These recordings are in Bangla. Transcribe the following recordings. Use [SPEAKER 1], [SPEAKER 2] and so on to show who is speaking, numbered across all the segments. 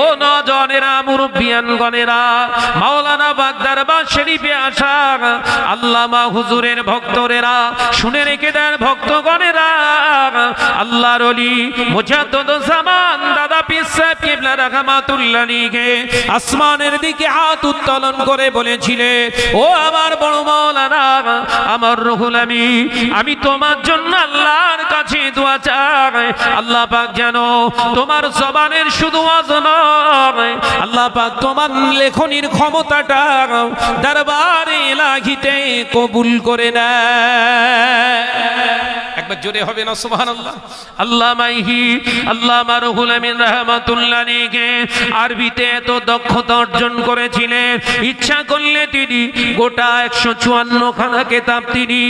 [SPEAKER 1] ও নজনেরা মুরব্বিয়ানগণেরা, মাওলানা বাগদারবাদ শরীফে আসা আল্লামা হুজুরের ভক্তরেরা, শুনে রেখে দেন ভক্তগণেরা, আল্লাহর ওলি মুজাদ্দিদুজ জামান দাদা পীর সাহেব কিবলা রাহমাতুল্লাহ আলাইহি আসমানের দিকে হাত উত্তোলন করে বলেছিলেন, ও আমার বড় মাওলানা, আমার রুহুল আমিন, আমি তোমার জন্য আল্লাহর কাছে দোয়া চাই, আল্লাহ পাক যেন তোমার জবানের শুধু ওয়াজ নয়, আল্লাহ পাক তোমার লেখনির ক্ষমতাটা দরবারে ইলাহিতে কবুল করে নেয়। একবার জোরে হবে না সুবহানাল্লাহ। আল্লামা রুহুল আমিন রাহমাতুল্লাহ আলাইহি আরবিতে এত দক্ষতা অর্জন করেছিলেন, ইচ্ছা করলে তিনি গোটা 154 খানা কিতাব তিনি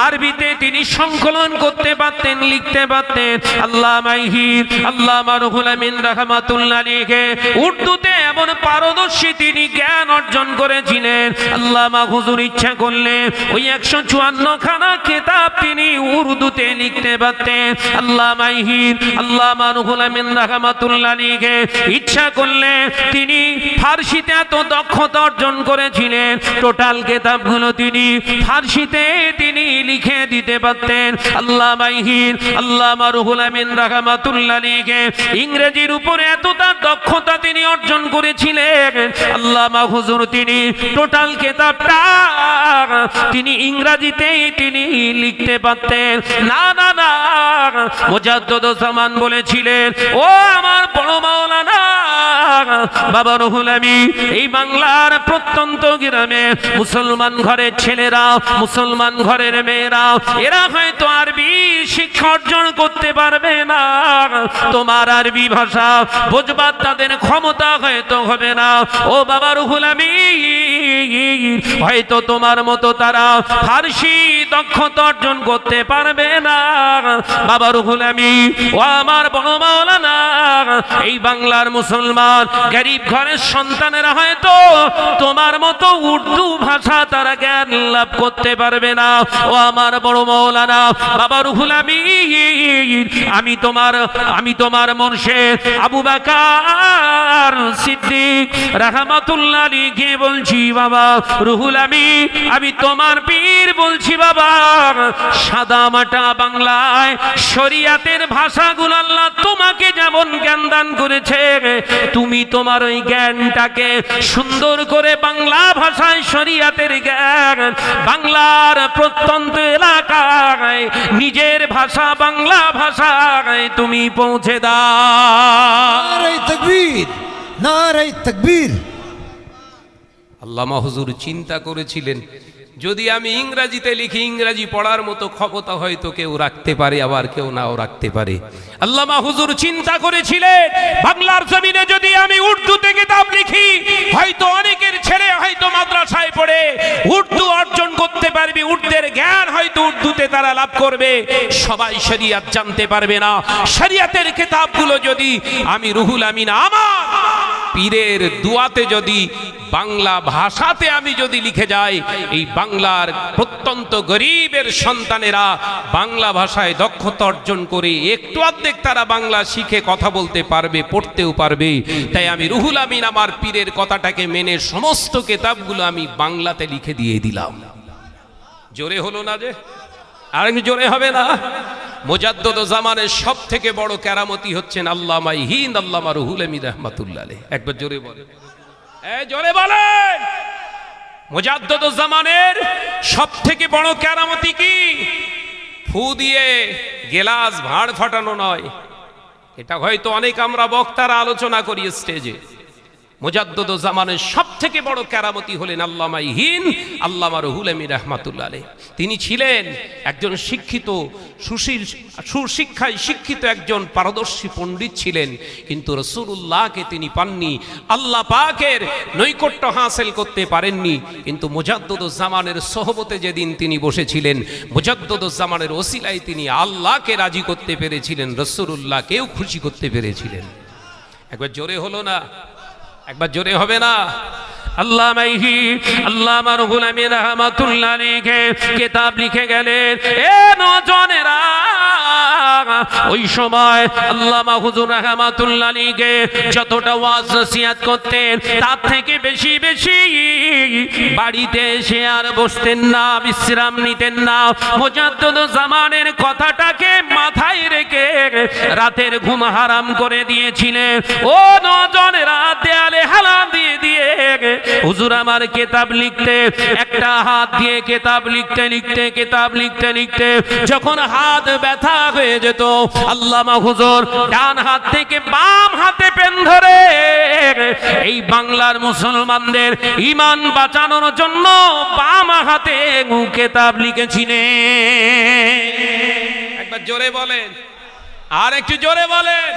[SPEAKER 1] আরবিতে তিনি সংকলন করতে পারতেন, লিখতে পারতেন। আল্লামা রুহুল আমিন রাহমাতুল্লাহ আলাইহি উর্দুতে এমন পারদর্শী তিনি জ্ঞান অর্জন করেছিলেন, আল্লামা হুজুর ইচ্ছা করলে ওই 154 খানা কিতাব তিনি উর্দুতে লিখতে পারতেন। আল্লামা রুহুল আমিন রাহমাতুল্লাহ আলাইহি ইচ্ছা করলে তিনি ফারসিতে এত দক্ষতা অর্জন করেছিলেন, টোটাল কিতাবগুলো তিনি ফারসিতে তিনি লিখে দিতে পারতেন। আল্লামা রুহুল আমিন রাহমাতুল্লাহ আলাইহি ইংরেজির উপরে এতটা দক্ষতা তিনি অর্জন করেছিলেন, আল্লামা হুজুর তিনি টোটাল কিতাবটা তিনি ইংরেজিতে তিনি লিখতে পারতেন। না না না, মুজাদ্দিদুজ জামান বলেছিলেন, ও আমার বড় মাওলানা বাবা রুহুল আমিন, এই বাংলার প্রত্যন্ত গ্রামে মুসলমান ঘরের ছেলেরা, মুসলমান ঘরের মেয়েরা, এরা হয়তো আরবি শিক্ষা অর্জন করতে পারবে না, তোমার আরবি ভাষা বুঝবার তাদের ক্ষমতা হয়তো হবে না। ও বাবা রুহুল আমিন, হয়তো তোমার মতো তারা ফারসি দক্ষতা অর্জন করতে পারবে না। বাবা রুহুল আমিন, ও আমার বড় মাওলানা, এই বাংলার মুসলমান গরিব ঘরের সন্তানেরা হয়তো তোমার মতো উর্দু ভাষা তারা জ্ঞান লাভ করতে পারবে না। ও আমার বড় মাওলানা বাবা রুহুল আমিন, আমি তোমার মুর্শিদ আবু বকর সিদ্দিক রাহমাতুল্লাহ আলাইহি বলছি, বাবা রুহুল আমিন, আমি তোমার পীর বলছি, বাবা সাদা মাটা বাংলায় শরিয়াতের ভাষাগুলো আল্লাহ তোমাকে যেমন জ্ঞান দান করেছে, তুমি তোমার ওই জ্ঞানটাকে সুন্দর করে বাংলা ভাষায় শরিয়াতের জ্ঞান বাংলার প্রত্যন্ত এলাকায় নিজের ভাষা বাংলা ভাষায় তুমি পৌঁছে দাও।
[SPEAKER 2] নারে তাকবীর, নারে তাকবীর।
[SPEAKER 3] আল্লামা হুজুর চিন্তা করেছিলেন, যদি আমি ইংরেজিতে লিখি, ইংরেজি পড়ার মতো ক্ষমতা হয়তো কেউ রাখতে পারে, আবার কেউ নাও রাখতে পারে।
[SPEAKER 1] আল্লামা হুজুর চিন্তা করেছিলেন, বাংলার জমিনে যদি আমি উর্দুতে কিতাব লিখি, হয়তো অনেকের ছেলে হয়তো মাদ্রাসায় পড়ে উর্দু অর্জন করতে পারবে, উর্দুর জ্ঞান হয়তো উর্দুতে তারা লাভ করবে, সবাই শরিয়াত জানতে পারবে না। শরিয়াতের কিতাবগুলো যদি আমি রুহুল আমিন আমার পীরের দুয়াতে যদি বাংলা ভাষাতে আমি যদি লিখে যাই, এই বাংলার প্রত্যন্ত গরিবের সন্তানেরা বাংলা ভাষায় দক্ষতা অর্জন করে একটু অর্ধেক তারা বাংলা শিখে কথা বলতে পারবে, পড়তেও পারবে। তাই আমি রুহুল আমিন আমার পীরের কথাটাকে মেনে সমস্ত কিতাবগুলো আমি বাংলাতে লিখে দিয়ে দিলাম। জোরে হলো না যে? আর জোরে হবে না? মুজাদ্দিদুজ জামানের সব থেকে বড় কেরামতি হচ্ছেন আল্লামা হিন্দ আল্লামা রুহুল আমিন রাহমাতুল্লাহ আলাইহি। একবার জোরে বলেন, জোরে বলেন। মুজাদ্দিদুজ জামানের সব থেকে বড় কেরামতি কি? ফু দিয়ে গেলাস ভাড় ফাটানো নয়, এটা হয়তো অনেক আমরা বক্তারা আলোচনা করি স্টেজে। মুজাদ্দিদুজ জামানের সব থেকে বড় কেরামতি হলেন আল্লামা হিন্দ আল্লামা রুহুল আমিন রাহমাতুল্লাহ আলাইহি। তিনি ছিলেন একজন শিক্ষিত, সুশিক্ষায় শিক্ষিত একজন পারদর্শী পণ্ডিত ছিলেন, কিন্তু রাসূলুল্লাহকে তিনি পাননি, আল্লাহ পাকের নৈকট্য হাসিল করতে পারেননি। কিন্তু মুজাদ্দিদুজ জামানের সোহবতে যেদিন তিনি বসেছিলেন, মুজাদ্দিদুজ জামানের ওসিলায় তিনি আল্লাহকে রাজি করতে পেরেছিলেন, রাসূলুল্লাহকেও খুশি করতে পেরেছিলেন। একবার জোরে হলো না? একবার জোরে হবে না? আল্লামা রুহুল আমিন রাহমাতুল্লাহ আলাইহি কিতাব লিখে গেলেন, এ নওজনেরা ওই সময় আল্লামা হুজুর রাহমাতুল্লাহ আলাইহি যতটা ওয়াজ নসিহত করতেন তার থেকে বেশি বেশি বাড়িতে এসে আর বসতেন না, বিশ্রাম নিতেন না। মুজাদ্দিদুজ্জামানের কথাটাকে মাথায় রেখে রাতের ঘুম হারাম করে দিয়েছিলেন। ও নজনেরা, দেয়ালে হালা দিয়ে দিয়ে হুজুর আমার কিতাব লিখতে, একটা হাত দিয়ে কিতাব লিখতে লিখতে কিতাব লিখতে লিখতে যখন হাত ব্যথা হয়ে যেত, আল্লামা হুজুর ডান হাত থেকে বাম হাতে পেন ধরে এই বাংলার মুসলমানদের ঈমান বাঁচানোর জন্য বাম হাতে কিতাব লিখেছিলেন।
[SPEAKER 3] একবার জোরে বলেন, আর একটু জোরে বলেন।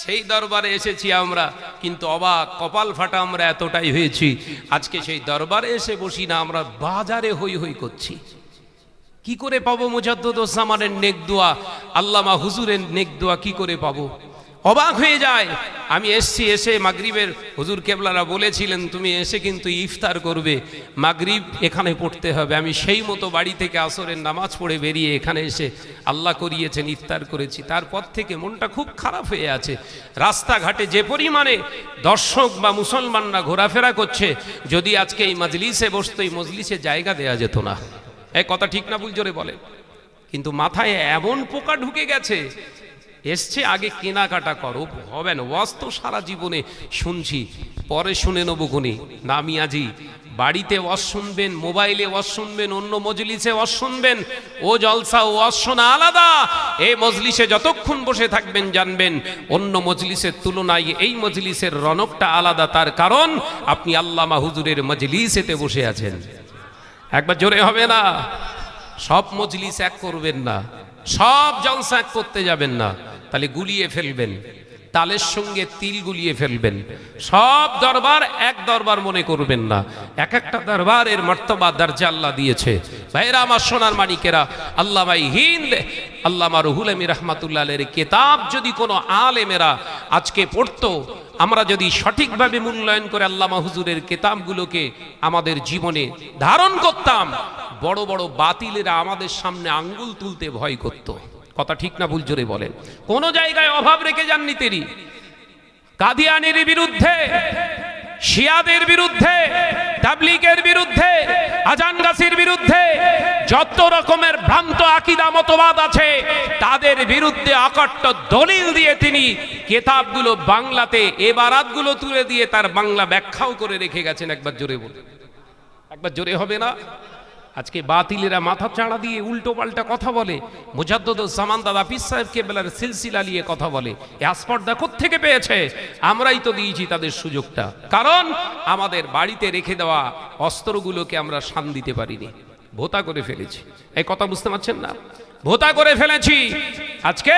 [SPEAKER 3] সেই দরবারে এসেছি আমরা, কিন্তু অবাক কপাল ফাটা আমরা এতটাই হয়েছি, আজকে সেই দরবারে এসে বসি না, আমরা বাজারে হই হই করছি। কি করে পাবো মুজাদ্দিদুজ্জামানের নেক দোয়া, আল্লামা হুজুরের নেক দোয়া কি করে পাবো? অবাক হয়ে যায়। আমি এসছি, এসে মাগরিবের হুজুর কেবলারা বলেছিলেন তুমি এসে কিন্তু ইফতার করবে, মাগরিব এখানে পড়তে হবে। আমি সেই মতো বাড়ি থেকে আসরের নামাজ পড়ে বেরিয়ে এখানে এসে আল্লাহ করিয়েছেন ইফতার করেছি। তারপর থেকে মনটা খুব খারাপ হয়ে আছে। রাস্তাঘাটে যে পরিমাণে দর্শক বা মুসলমানরা ঘোরাফেরা করছে, যদি আজকে এই মজলিসে বসতো, এই মজলিসে জায়গা দেয়া যেত না। এই কথা ঠিক না ভুল জোরে বলে? কিন্তু মাথায় এমন পোকা ঢুকে গেছে, এসছে আগে কেনাকাটা করো, হবে না। ওয়াজ তো সারা জীবনে শুনছি, পরে শুনে নেবো গুনি। নামিয়াজি বাড়িতে ওয়াজ শুনবেন, মোবাইলে ওয়াজ শুনবেন, অন্য মজলিসে ওয়াজ শুনবেন, ও জলসা ওয়াজ শোনা আলাদা। এই মজলিসে যতক্ষণ বসে থাকবেন জানবেন অন্য মজলিসের তুলনায় এই মজলিসের রনকটা আলাদা। তার কারণ আপনি আল্লামা হুজুরের মজলিসেতে বসে আছেন। একবার জোরে হবে না? সব মজলিস এক করবেন না, সব জলসা এক করতে যাবেন না, তাহলে গুলিয়ে ফেলবেন, তালের সঙ্গে তিল গুলিয়ে ফেলবেন। সব দরবার এক দরবার মনে করবেন না, এক একটা দরবারের মর্তবা দরজা আল্লাহ দিয়েছে। ভাইরা আমার সোনার মানিকেরা, আল্লামা হিন্দ আল্লামা রুহুল আমিন রাহমাতুল্লাহ আলাইহির কিতাব যদি কোনো আলেমেরা আজকে পড়তো, আমরা যদি সঠিকভাবে মূল্যায়ন করে আল্লামা হুজুরের কিতাবগুলোকে আমাদের জীবনে ধারণ করতাম, বড় বড় বাতিলেরা আমাদের সামনে আঙ্গুল তুলতে ভয় করত। কথা ঠিক না ভুল জোরে বলেন? কোন জায়গায় অভাব রেখে যাননি তিনি। কাদিয়ানির বিরুদ্ধে, শিয়াদের বিরুদ্ধে, তাবলীগের বিরুদ্ধে, আজানগাছির বিরুদ্ধে, যত রকমের ভ্রান্ত আকীদা মতবাদ আছে তাদের বিরুদ্ধে অকট্ট দলিল দিয়ে তিনি কিতাবগুলো বাংলাতে এবারাতগুলো তুলে দিয়ে তার বাংলা ব্যাখ্যাও করে রেখে গেছেন। একবার জোরে বলুন, একবার জোরে হবে না? আজকে বাতিলেরা মাথা চাড়া দিয়ে উল্টো পাল্টা কথা বলে, মুজাদ্দিদুজ্জামান দাদা পীর সাহেব কেবলার সিলসিলা নিয়ে কথা বলে। এই আসপর্দা কোত্থেকে পেয়েছে? আমরাই তো দিয়েছি তাদের সুযোগটা। কারণ আমাদের বাড়িতে রেখে দেওয়া অস্ত্রগুলোকে আমরা শান দিতে পারিনি, ভোতা করে ফেলেছি। এই কথা বুঝতে পারছেন না? ভোতা করে ফেলেছি। আজকে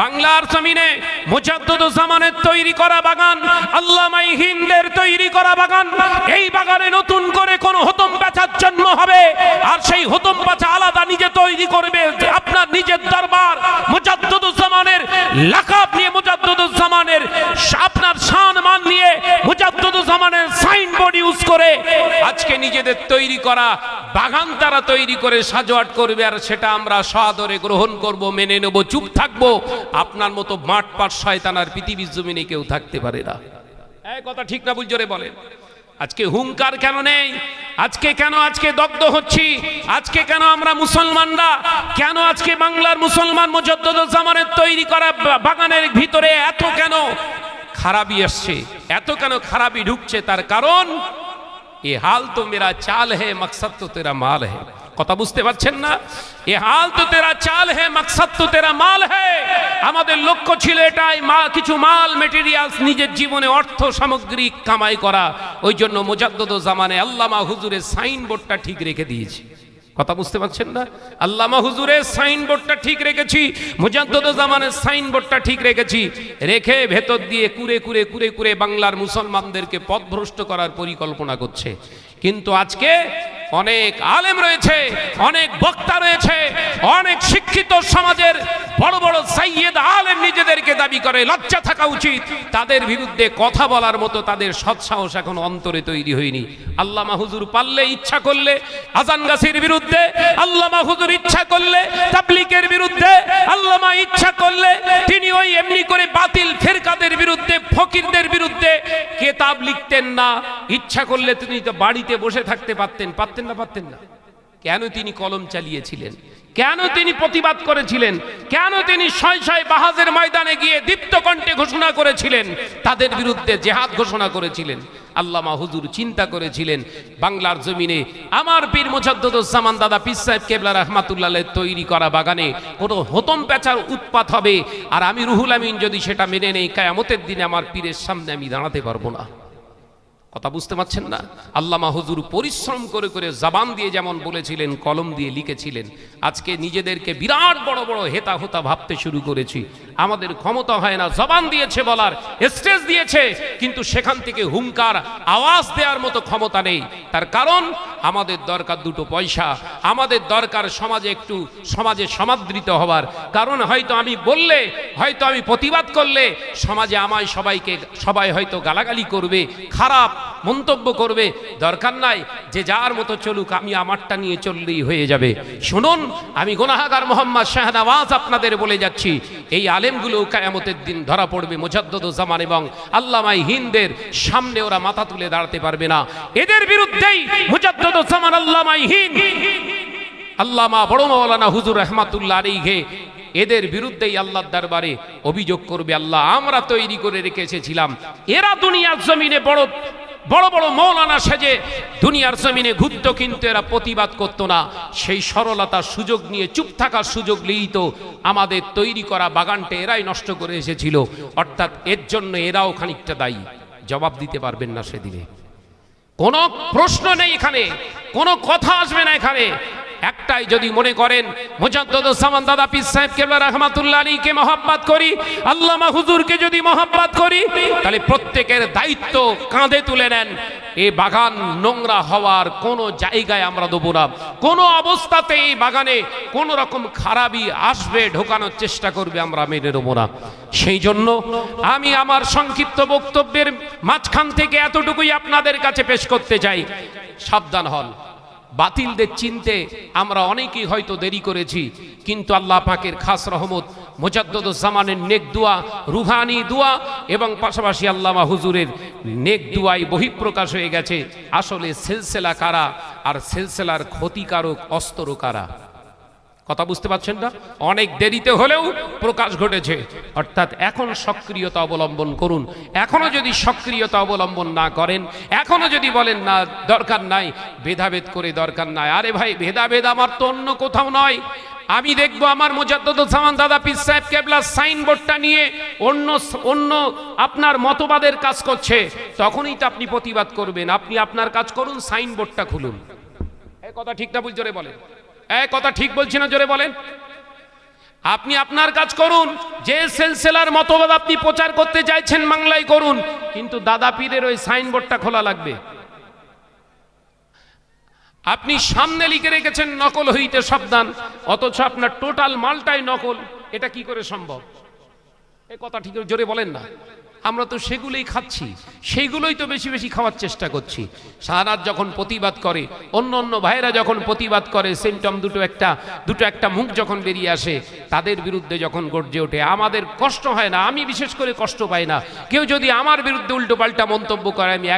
[SPEAKER 3] বাংলার জমিনে মুজাদ্দিদুজ্জামানের তৈরি করা বাগান, আল্লামা হিন্দের তৈরি করা বাগান, এই বাগানে নতুন করে কোন হতম বাচ্চার জন্ম হবে, আর সেই হতম বাচ্চা আলাদা নিজে তৈরি করবে আপনার নিজের দরবার। মুজাদ্দিদুজ্জামানের লাকাব নিয়ে, মুজাদ্দিদুজ্জামানের আপনার শান মান নিয়ে, মুজাদ্দিদুজ্জামানের সাইনবোর্ড ইউজ করে আজকে নিজেদের তৈরি করা বাগান তারা তৈরি করে সাজোয়াট করবে, আর সেটা আমরা সাদরে গ্রহণ করব, মেনে নেব, চুপ থাকবো। আপনার মতো মাঠপাট শয়তান আর পৃথিবীর জমিনে কেউ থাকতে পারে না। এই কথা ঠিক না ভুল জোরে বলেন? আজকে হুঙ্কার কেন নেই? আজকে কেন আজকে দগ্ধ হচ্ছি? আজকে কেন আমরা মুসলমানরা, কেন আজকে বাংলার মুসলমান মুজাদ্দিদুজ্জামানের তৈরি করা বাগানের ভিতরে এত কেন খারাপি আসছে, এত কেন খারাপি ঢুকছে? তার কারণ এ হাল তো মেরা চাল হে, মকসদ তো তেরা মাল হে। কথা বুঝতে পারছেন না? এ হাল তো তেরা চাল হে, মকসদ তো তেরা মাল হে। আমাদের লক্ষ্য ছিল এটাই, কিছু মাল মেটেরিয়ালস, নিজের জীবনে অর্থ সামগ্রিক কামাই করা। ওই জন্য মুজাদ্দিদুজ্জামানে আল্লামা হুজুরের সাইনবোর্ডটা ঠিক রেখে দিয়েছি। কথা বুঝতে পারছেন না? আল্লামা হুজুরের সাইনবোর্ডটা ঠিক রেখেছি, মুজাদ্দিদুজ্জামানের সাইনবোর্ডটা ঠিক রেখেছি, রেখে ভেতর দিয়ে কুরে কুরে কুরে কুরে বাংলার মুসলমানদেরকে পথভ্রষ্ট করার পরিকল্পনা করছে। কিন্তু আজকে অনেক আলেম রয়েছে, অনেক বক্তা রয়েছে, অনেক শিক্ষিত সমাজের বড় বড় সাইয়েদ আলেম নিজেদেরকে দাবি করে। লজ্জা থাকা উচিত। তাদের বিরুদ্ধে কথা বলার মতো তাদের সৎসাহস এখন অন্তরে তৈরি হয়নি। আল্লামা হুজুর পারলে ইচ্ছা করলে আজানগাছির বিরুদ্ধে, আল্লামা হুজুর ইচ্ছা করলে তাবলীগের বিরুদ্ধে, আল্লামা ইচ্ছা করলে তিনি ওই এমনি করে বাতিল ফেরকাদের বিরুদ্ধে, ফকিরদের বিরুদ্ধে কিতাব লিখতেন না। ইচ্ছা করলে তিনি তো বাড়িতে বসে থাকতে পারতেন, পারতেন না? পারতেন না। কেন তিনি কলম চালিয়েছিলেন? কেন তিনি প্রতিবাদ করেছিলেন? কেন তিনি শয় শয় বাহাজের ময়দানে গিয়ে দীপ্ত কণ্ঠে ঘোষণা করেছিলেন, তাদের বিরুদ্ধে জেহাদ ঘোষণা করেছিলেন? আল্লামা হুজুর চিন্তা করেছিলেন বাংলার জমিনে আমার পীর মুজাদ্দুজ্জামান দাদা পীর সাহেব কেবলা রাহমাতুল্লাহ আলাইহি তৈরি করা বাগানে কোনো হতম পেঁচার উৎপাত হবে, আর আমি রুহুল আমিন যদি সেটা মেনে নেই, কিয়ামতের দিনে আমার পীরের সামনে আমি দাঁড়াতে পারবো না। কথা বুঝতে পারছেন না? আল্লামা হুজুর পরিশ্রম করে করে জবান দিয়ে যেমন বলেছিলেন, কলম দিয়ে লিখেছিলেন। আজকে নিজেদেরকে বিরাট বড় বড় হেতা হোতা ভাবতে শুরু করেছি। আমাদের ক্ষমতা হয় না, জবান দিয়েছে বলার, স্টেজ দিয়েছে, কিন্তু সেখান থেকে হুঙ্কার আওয়াজ দেওয়ার মতো ক্ষমতা নেই। তার কারণ আমাদের দরকার দুটো পয়সা, আমাদের দরকার সমাজে একটু সমাদৃত হবার। কারণ হয়তো আমি বললে, হয়তো আমি প্রতিবাদ করলে সমাজে আমায় সবাই হয়তো গালাগালি করবে, খারাপ মন্তব্য করবে। দরকার নাই, যে যার মতো চলুক, আমি আমারটা নিয়ে চললেই হয়ে যাবে। শুনুন, আমি গুনাহগার মোহাম্মদ শাহনওয়াজ আপনাদের বলে যাচ্ছি, এই আলেমগুলো কিয়ামতের দিন ধরা পড়বে মুজাদ্দুজ্জামান এবং আল্লামা হিন্দের সামনে। ওরা মাথা তুলে দাঁড়াতে পারবে না। এদের বিরুদ্ধেই মুজাদ্দুজ্জামান, আল্লামা হিন্দ, আল্লামা বড় মাওলানা হুজুর রহমাতুল্লাহ আলাইহি, এদের বিরুদ্ধেই আল্লাহর দরবারে অভিযোগ করবে। আল্লাহ, আমরা তৈরি করে রেখে এসেছিলাম। এরা দুনিয়ার জমিনে বড় বড় মৌলানা সেজে দুনিয়ার জমিনে ঘুরত, কিন্তু এরা প্রতিবাদ করতো না। সেই সরলতার সুযোগ নিয়ে, চুপ থাকার সুযোগ নিয়েই তো আমাদের তৈরি করা বাগানটা এরাই নষ্ট করে এসেছিল। অর্থাৎ এর জন্য এরাও খানিকটা দায়ী। জবাব দিতে পারবেন না সেদিনে, কোনো প্রশ্ন নেই, এখানে কোনো কথা আসবে না। এখানে একটাই, যদি মনে করেন মুজাদ্দুজ্জামান দাদা পীর সাহেব কেবলা রাহমাতুল্লাহ আলাইহিকে মহব্বত করি, আল্লামা হুজুরকে যদি মহব্বত করি, তাহলে প্রত্যেকের দায়িত্ব কাঁধে তুলে নেন। এই বাগান নোংরা হওয়ার কোনো জায়গায় আমরা দেবো না। কোনো অবস্থাতে এই বাগানে কোনো রকম খারাপি আসবে, ঢোকানোর চেষ্টা করবে, আমরা মেনে নেবো না। সেই জন্য আমি আমার সংক্ষিপ্ত বক্তব্যের মাঝখান থেকে এতটুকুই আপনাদের কাছে পেশ করতে চাই। সাবধান হন। বাতিলদের চিনতে আমরা অনেকেই হয়তো দেরি করেছি, কিন্তু আল্লাহ পাকের খাস রহমত, মুজাদ্দুজ্জামানের নেক দোয়া, রুহানি দোয়া এবং পাশাপাশি আল্লামা হুজুরের নেক দোয়াই বহিঃপ্রকাশ হয়ে গেছে আসলে সিলসিলা কারা আর সিলসিলার ক্ষতিকারক অস্ত্র কারা। কথা বুঝতে পারছেন না? অনেক দেরিতে হলেও প্রকাশ ঘটেছে। অর্থাৎ এখন সক্রিয়তা অবলম্বন করুন। এখনো যদি সক্রিয়তা অবলম্বন না করেন, এখনো যদি বলেন না দরকার নাই, ভেদাভেদ করে দরকার নাই, আরে ভাই ভেদাভেদ আমার তো অন্য কোথাও নয়। আমি দেখবো আমার মুজাদ্দুজ্জামান দাদা পীর সাহেব কেবলা সাইনবোর্ডটা নিয়ে অন্য আপনার মতবাদের কাজ করছে, তখনই তো আপনি প্রতিবাদ করবেন। আপনি আপনার কাজ করুন, সাইনবোর্ডটা খুলুন। এই কথা ঠিক না ভুল জোরে বলেন? এই কথা ঠিক বলছি না জোরে বলেন? আপনি আপনার কাজ করুন, যে সিলসিলার মতবাদ আপনি প্রচার করতে চাইছেন বাংলায় করুন, কিন্তু দাদা পীরের ওই সাইনবোর্ডটা খোলা লাগবে। আপনি সামনে লিখে রেখেছেন নকল হইতে সাবধান, অথচ আপনার টোটাল মালটাই নকল। এটা কি করে সম্ভব? এই কথা ঠিক জোরে বলেন না? আমরা তো সেগুলোই খাচ্ছি, সেইগুলোই তো বেশি বেশি খাওয়ার চেষ্টা করছি। সারারাত যখন প্রতিবাদ করে, অন্য ভাইরা যখন প্রতিবাদ করে, সিমটম দুটো একটা মুখ যখন বেরিয়ে আসে, তাদের বিরুদ্ধে যখন গর্জে ওঠে, আমাদের কষ্ট হয় না। আমি বিশেষ করে কষ্ট পাই না। কেউ যদি আমার বিরুদ্ধে উল্টো পাল্টা মন্তব্য করে, আমি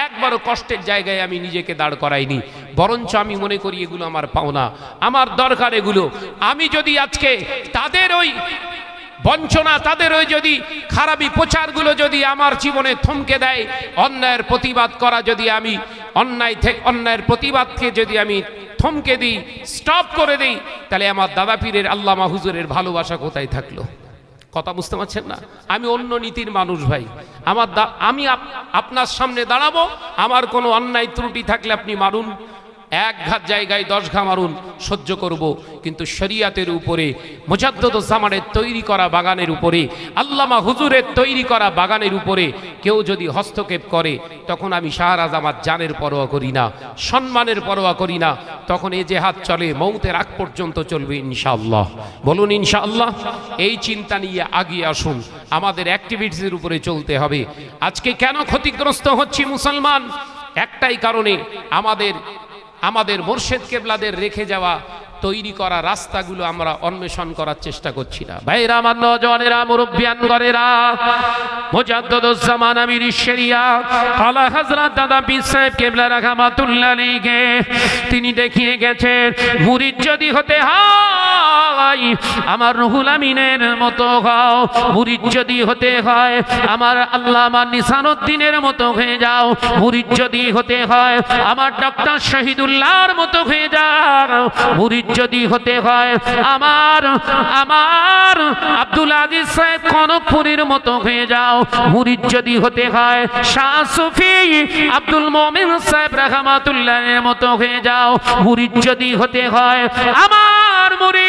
[SPEAKER 3] একবারও কষ্টের জায়গায় আমি নিজেকে দাঁড় করাইনি। বরঞ্চ আমি মনে করি এগুলো আমার পাওনা, আমার দরকার এগুলো। আমি যদি আজকে তাদের ওই বঞ্চনা, তাদের ওই যদি খারাপি প্রচারগুলো যদি আমার জীবনে থমকে দেয়, অন্যায়ের প্রতিবাদ করা যদি আমি অন্যায়ের প্রতিবাদকে যদি আমি থমকে দিই, স্টপ করে দিই, তাহলে আমার দাদা পীরের আল্লামা হুজুরের ভালোবাসা কোথায় থাকলো? কথা বুঝতে পারছেন না? আমি অন্য নীতির মানুষ ভাই। আমি আপনার সামনে দাঁড়াবো, আমার কোনো অন্যায় ত্রুটি থাকলে আপনি মারুন, এক ঘাত জায়গায় 10 ঘা মারুন, সহ্য করব। কিন্তু শরিয়াতের উপরে, মুজাদ্দুজ্জামানের তৈরি করা বাগানের উপরে, আল্লামা হুজুরের তৈরি করা বাগানের উপরে কেউ যদি হস্তক্ষেপ করে তখন আমি শাহরাজ আমার জানের পরোয়া করি না, সম্মানের পরোয়া করি না, তখন এই জেহাদ চলে, মৌতের আগ পর্যন্ত চলবে ইনশাআল্লাহ। বলুন ইনশাআল্লাহ। এই চিন্তা নিয়ে আগিয়ে আসুন, আমাদের অ্যাক্টিভিটিসের উপরে চলতে হবে। আজকে কেন ক্ষতিগ্রস্ত হচ্ছি মুসলমান? একটাই কারণে, আমাদের মোর্শেদ কেবলাদের রেখে যাওয়া তৈরি করা রাস্তাগুলো আমরা অন্বেষণ করার চেষ্টা করছি না। ভাইরা আমার, নওজওয়ানেরা, মুরব্বিয়ান গরেরা, মুজাদ্দিদুজ্জামান আমির শরিয়া আলা হযরত দাদা পীর সাহেব কেবলা রাহমাতুল্লাহ আলাইহি তিনি দেখিয়ে গেছেন, মুরিদ যদি হতে হয় আমার রুহুল আমিনের মতো হও, মুরিদ যদি হতে হয় আমার আল্লামা নিসানুদ্দিনের মতো হয়ে যাও, মুরিদ যদি হতে হয় আমার ডক্টর শহীদুল্লাহর মতো হয়ে যাও, মুরিদ যদি হতে হয় আমার আব্দুল আজিজ সাহেব কনকপুরীর মতো হয়ে যাও, মুরিদ যদি হতে হয় শাহ সুফি আব্দুল মোমিন সাহেব রাহমাতুল্লাহের মতো হয়ে যাও, মুরিদ যদি হতে হয় আমার মুরিদ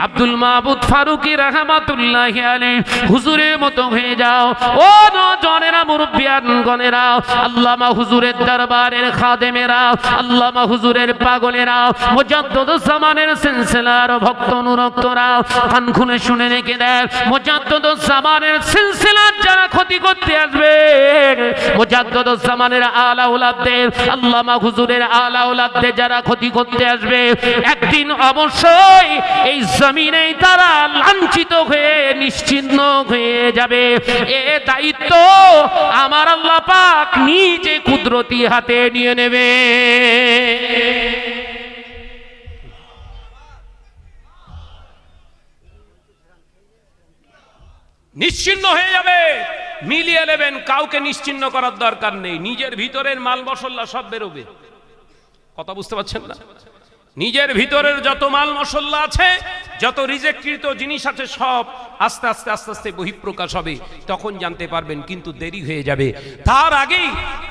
[SPEAKER 3] আব্দুল মাহবুব ফারুকী রাহমাতুল্লাহি আলাইহি হুজুরের মতো হয়ে যাও। ও নওজওয়ানেরা, মুরব্বিয়ান গণেরা, আল্লামা হুজুরের দরবারের খাদেমেরা, আল্লামা হুজুরের পাগলেরা, মুজাদ্দিদুজ্জামানের সিলসিলার ভক্ত অনুরক্তরা, কান খুলে শুনে রেখে দেন, মুজাদ্দিদুজ্জামানের সিলসিলার যারা ক্ষতি করতে আসবে, মুজাদ্দিদুজ্জামানের আলা ওলাদদের, আল্লামা হুজুরের আলা ওলাদদের যারা ক্ষতি করতে আসবে, একদিন অবশ্যই এই জমিনেই তারা লাঞ্ছিত হয়ে নিশ্চিহ্ন হয়ে যাবে। এ দায়িত্ব আমার আল্লাহ পাক নিজে কুদরতি হাতে নিয়ে নেবে। নিশ্চিহ্ন হয়ে যাবে, মিলিয়ে নেবেন, কাউকে নিশ্চিহ্ন করার দরকার নেই। নিজের ভিতরের মাল মশলা সব বেরোবে। কথা বুঝতে পারছেন না? নিজের ভিতরের যত মাল মশলা আছে, যত রিজেক্টকৃত জিনিস আছে, সব আস্তে আস্তে আস্তে আস্তে বহিঃপ্রকাশ হবে, তখন জানতে পারবেন। কিন্তু দেরি হয়ে যাবে। তার আগেই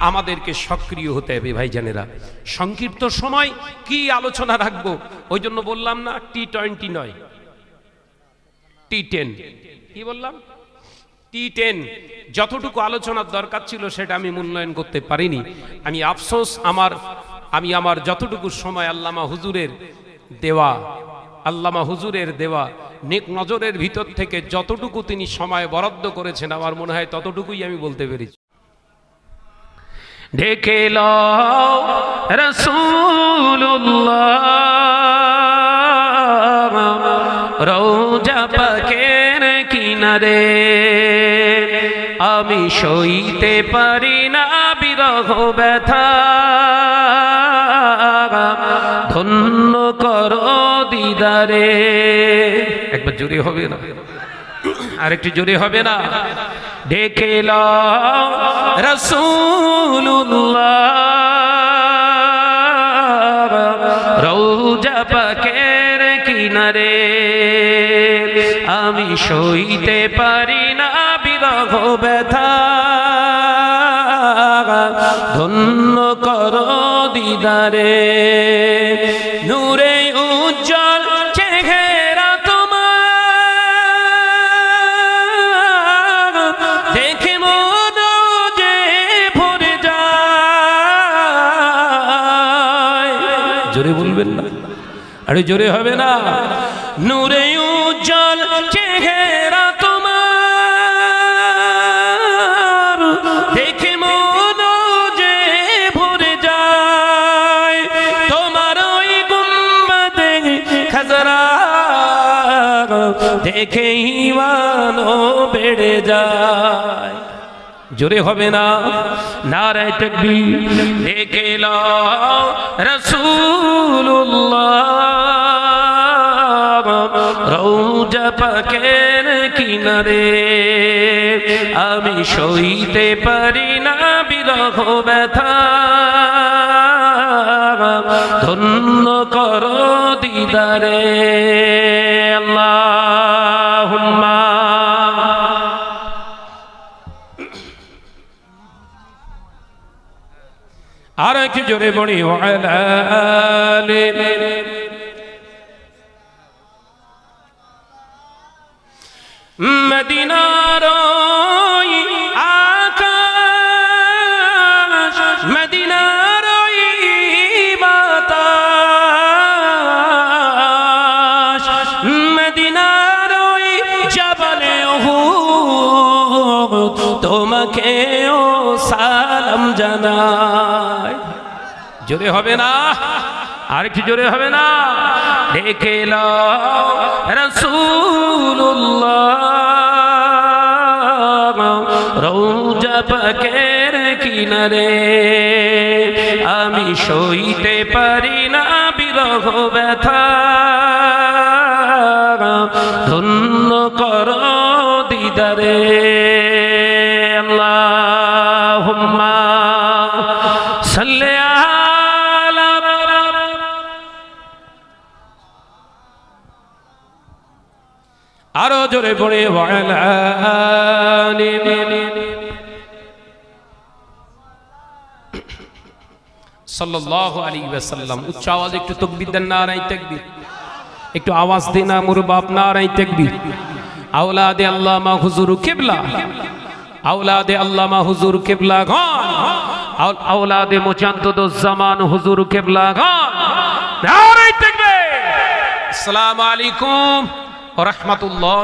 [SPEAKER 3] আমাদেরকে সক্রিয় হতে হবে ভাইজানেরা। সংক্ষিপ্ত সময় কি আলোচনা রাখবো, ওই জন্য বললাম না T20 নয়, T10। কি বললাম? T10। যতটুকু আলোচনার দরকার ছিল সেটা আমি মূল্যায়ন করতে পারিনি। আমি আফসোস, আমি আমার যতটুকু সময় আল্লামা হুজুরের দেওয়া নেক নজরের ভিতর থেকে যতটুকু তিনি সময় বরাদ্দ করেছেন, আমার মনে হয় ততটুকুই আমি বলতে পেরেছি। ঢেকে লও রাসূলুল্লাহ রওজা পাকের কিনারে, আমি সইতে পারি না বিরহ ব্যথা, ধন্য করো দিদারে। একবার জোরে হবে না? আরেকটু জোরে হবে না? ডেকে লও রাসূলুল্লাহ রওজা পাকের কিনারে, আমি সইতে পারি না বিরহ ব্যথা, ধন্য করো দিদারে। নূরে উজ্জ্বল চেহারা তোমার দেখে মন যে ভরে যায়। জোরে বলবেন না? আরে জোরে হবে না? নূরে উজ্জ্বল চেহারা তোমার দেখে মন যে ভরে যায়, তোমার ওই গুম্বদে খাজরা দেখে ঈমানও বেড়ে যায়। জোরে হবে না? নারায়ে তাকবীর। দেখে লও রাসূলুল্লাহ রওজা পাকের কিনারে, আমি সইতে পারি না বিরহ ব্যথা, ধন্য করো দিদারে। আল্লাহুম্মা আর কি জোরে বলি ওয়ালা আলি মদিনার তোমাকেও সালাম জানাই। জোরে হবে না?
[SPEAKER 1] আর কি জোরে হবে না?
[SPEAKER 3] দেখে লও রাসূলুল্লাহ রওজা পাকের কিনারে, আমি সইতে পারি না বিরহ ব্যথা, ধন্য করো দিদারে।
[SPEAKER 1] আল্লাহুম্মা সাল্লি আলা,
[SPEAKER 3] আরো জোরে পড়ে ওয়ালা আলি সাল্লাল্লাহু আলাইহি ওয়াসাল্লাম। উচ্চ আওয়াজ একটু তাকবীর দেন, নারায়ে তাকবীর। একটু আওয়াজ দিন না মোর বাপ, নারায়ে তাকবীর। আওলাদে আল্লামা হুজুর কিবলা, আওলাদে আল্লামা হুজুর কিবলা গান,
[SPEAKER 1] আওলাদে মুজাদ্দিদুজ্জামান হুজুর কিবলা গান, নারায়ে তাকবীর।
[SPEAKER 3] আসসালামু আলাইকুম ওয়া রাহমাতুল্লাহ।